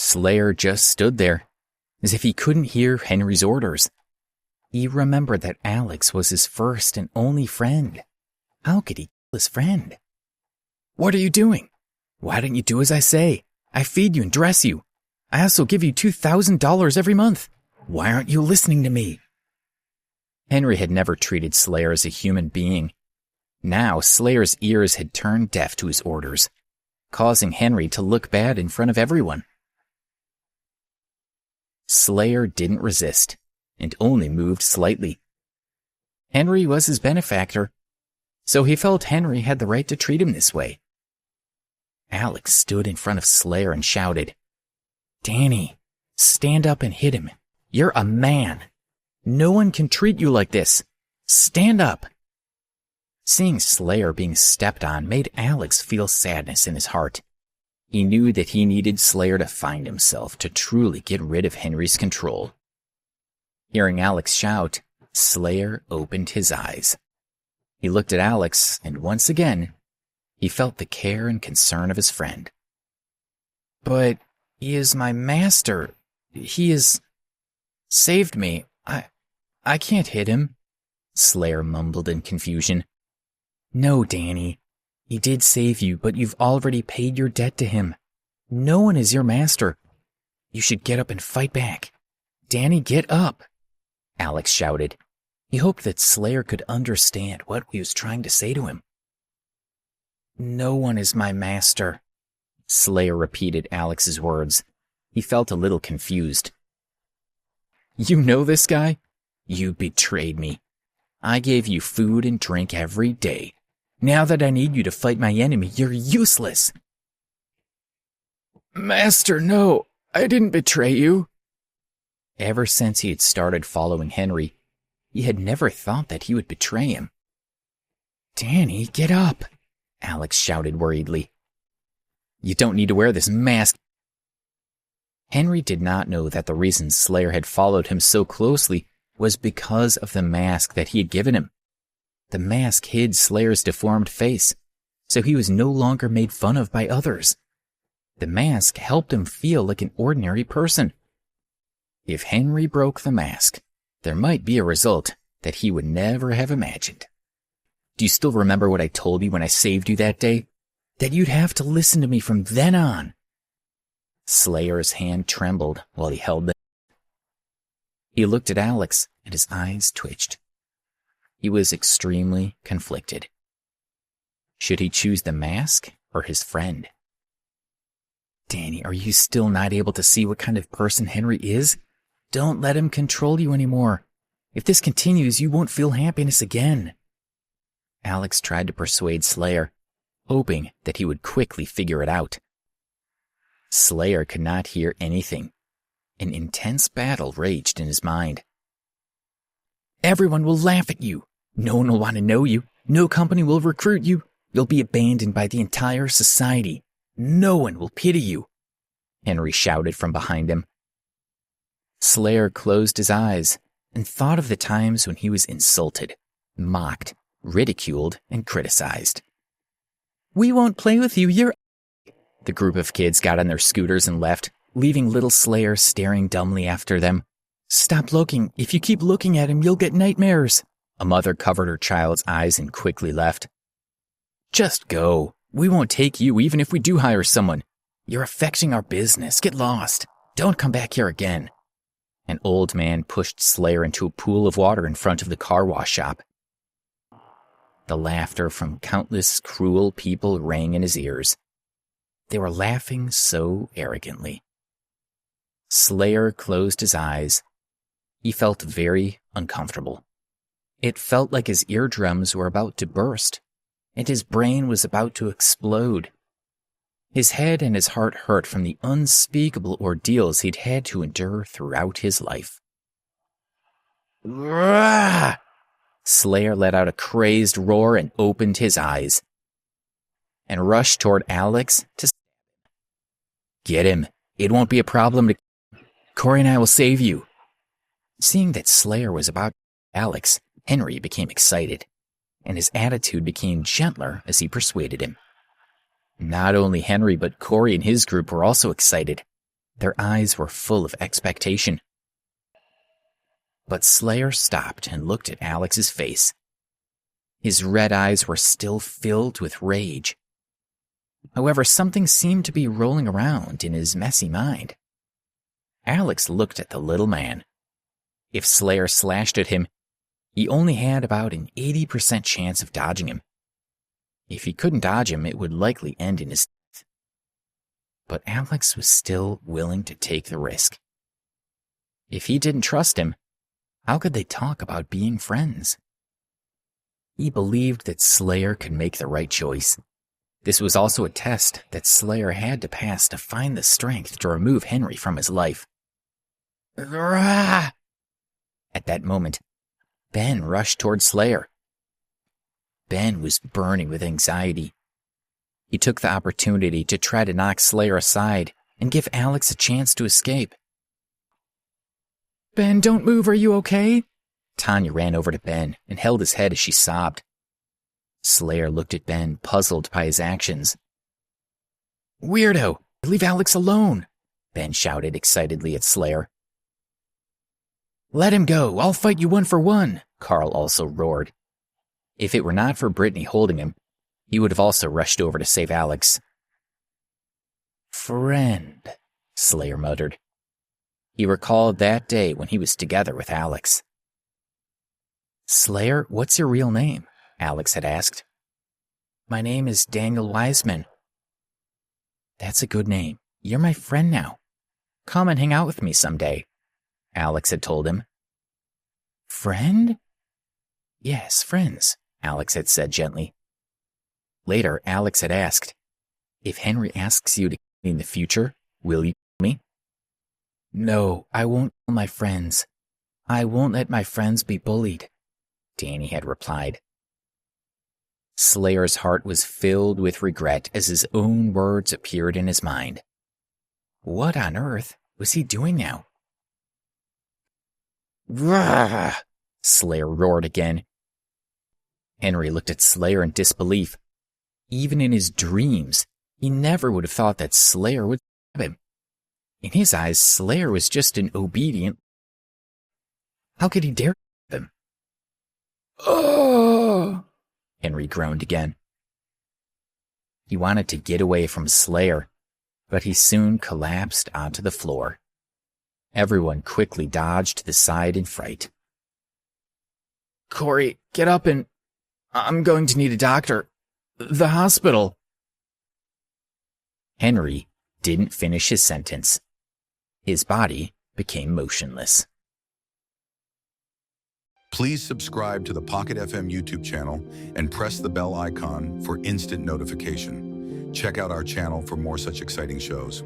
Slayer just stood there, as if he couldn't hear Henry's orders. He remembered that Alex was his first and only friend. How could he kill his friend? "What are you doing? Why don't you do as I say? I feed you and dress you. I also give you $2,000 every month. Why aren't you listening to me?" Henry had never treated Slayer as a human being. Now Slayer's ears had turned deaf to his orders, causing Henry to look bad in front of everyone. Slayer didn't resist, and only moved slightly. Henry was his benefactor, so he felt Henry had the right to treat him this way. Alex stood in front of Slayer and shouted, "Danny, stand up and hit him. You're a man. No one can treat you like this. Stand up." Seeing Slayer being stepped on made Alex feel sadness in his heart. He knew that he needed Slayer to find himself to truly get rid of Henry's control. Hearing Alex shout, Slayer opened his eyes. He looked at Alex, and once again, he felt the care and concern of his friend. "But he is my master. He has saved me. I can't hit him," Slayer mumbled in confusion. "No, Danny. He did save you, but you've already paid your debt to him. No one is your master. You should get up and fight back. Danny, get up," Alex shouted. He hoped that Slayer could understand what he was trying to say to him. "No one is my master," Slayer repeated Alex's words. He felt a little confused. "You know this guy? You betrayed me. I gave you food and drink every day. Now that I need you to fight my enemy, you're useless." "Master, no, I didn't betray you." Ever since he had started following Henry, he had never thought that he would betray him. "Danny, get up," Alex shouted worriedly. "You don't need to wear this mask." Henry did not know that the reason Slayer had followed him so closely was because of the mask that he had given him. The mask hid Slayer's deformed face, so he was no longer made fun of by others. The mask helped him feel like an ordinary person. If Henry broke the mask, there might be a result that he would never have imagined. "Do you still remember what I told you when I saved you that day? That you'd have to listen to me from then on." Slayer's hand trembled while he held them. He looked at Alex, and his eyes twitched. He was extremely conflicted. Should he choose the mask or his friend? "Danny, are you still not able to see what kind of person Henry is? Don't let him control you anymore. If this continues, you won't feel happiness again." Alex tried to persuade Slayer, hoping that he would quickly figure it out. Slayer could not hear anything. An intense battle raged in his mind. "Everyone will laugh at you. No one will want to know you. No company will recruit you. You'll be abandoned by the entire society. No one will pity you," Henry shouted from behind him. Slayer closed his eyes and thought of the times when he was insulted, mocked, ridiculed, and criticized. "We won't play with you, you're..." The group of kids got on their scooters and left, leaving little Slayer staring dumbly after them. "Stop looking. If you keep looking at him, you'll get nightmares." A mother covered her child's eyes and quickly left. "Just go. We won't take you even if we do hire someone. You're affecting our business. Get lost. Don't come back here again." An old man pushed Slayer into a pool of water in front of the car wash shop. The laughter from countless cruel people rang in his ears. They were laughing so arrogantly. Slayer closed his eyes. He felt very uncomfortable. It felt like his eardrums were about to burst, and his brain was about to explode. His head and his heart hurt from the unspeakable ordeals he'd had to endure throughout his life. "Rah!" Slayer let out a crazed roar and opened his eyes, and rushed toward Alex to "Get him. It won't be a problem to... Corey and I will save you." Seeing that Slayer was about Alex, Henry became excited, and his attitude became gentler as he persuaded him. Not only Henry, but Corey and his group were also excited. Their eyes were full of expectation. But Slayer stopped and looked at Alex's face. His red eyes were still filled with rage. However, something seemed to be rolling around in his messy mind. Alex looked at the little man. If Slayer slashed at him, he only had about an 80% chance of dodging him. If he couldn't dodge him, it would likely end in his death. But Alex was still willing to take the risk. If he didn't trust him, how could they talk about being friends? He believed that Slayer could make the right choice. This was also a test that Slayer had to pass to find the strength to remove Henry from his life. At that moment, Ben rushed toward Slayer. Ben was burning with anxiety. He took the opportunity to try to knock Slayer aside and give Alex a chance to escape. Ben, don't move, are you okay? Tanya ran over to Ben and held his head as she sobbed. Slayer looked at Ben, puzzled by his actions. Weirdo, leave Alex alone, Ben shouted excitedly at Slayer. Let him go, I'll fight you 1-for-1, Carl also roared. If it were not for Brittany holding him, he would have also rushed over to save Alex. Friend, Slayer muttered. He recalled that day when he was together with Alex. Slayer, what's your real name? Alex had asked. My name is Daniel Wiseman. That's a good name. You're my friend now. Come and hang out with me someday, Alex had told him. Friend? Yes, friends, Alex had said gently. Later, Alex had asked, if Henry asks you to in the future, will you tell me? No, I won't tell my friends. I won't let my friends be bullied, Danny had replied. Slayer's heart was filled with regret as his own words appeared in his mind. What on earth was he doing now? Rah! Slayer roared again. Henry looked at Slayer in disbelief. Even in his dreams, he never would have thought that Slayer would stab him. In his eyes, Slayer was just an obedient. How could he dare stab him? Oh! Henry groaned again. He wanted to get away from Slayer, but he soon collapsed onto the floor. Everyone quickly dodged to the side in fright. Corey, get up and... I'm going to need a doctor. The hospital. Henry didn't finish his sentence. His body became motionless. Please subscribe to the Pocket FM YouTube channel and press the bell icon for instant notification. Check out our channel for more such exciting shows.